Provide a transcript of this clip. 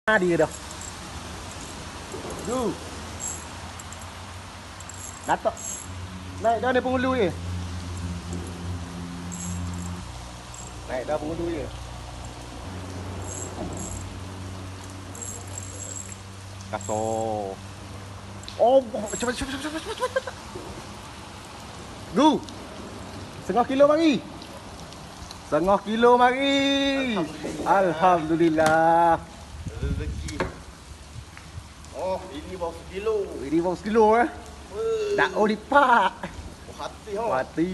Dia dah. Du. Datuk. Naik dah ni penghulu ni. Naik dah penghulu ni. Kasar. Oh, cepat. Du. Setengah kilo mari. Setengah kilo mari. Alhamdulillah. Rezeki. Oh, ini bawa sekilo. Ini bawa sekilo eh. Tak oh lipat. Oh, hati ho. Mati.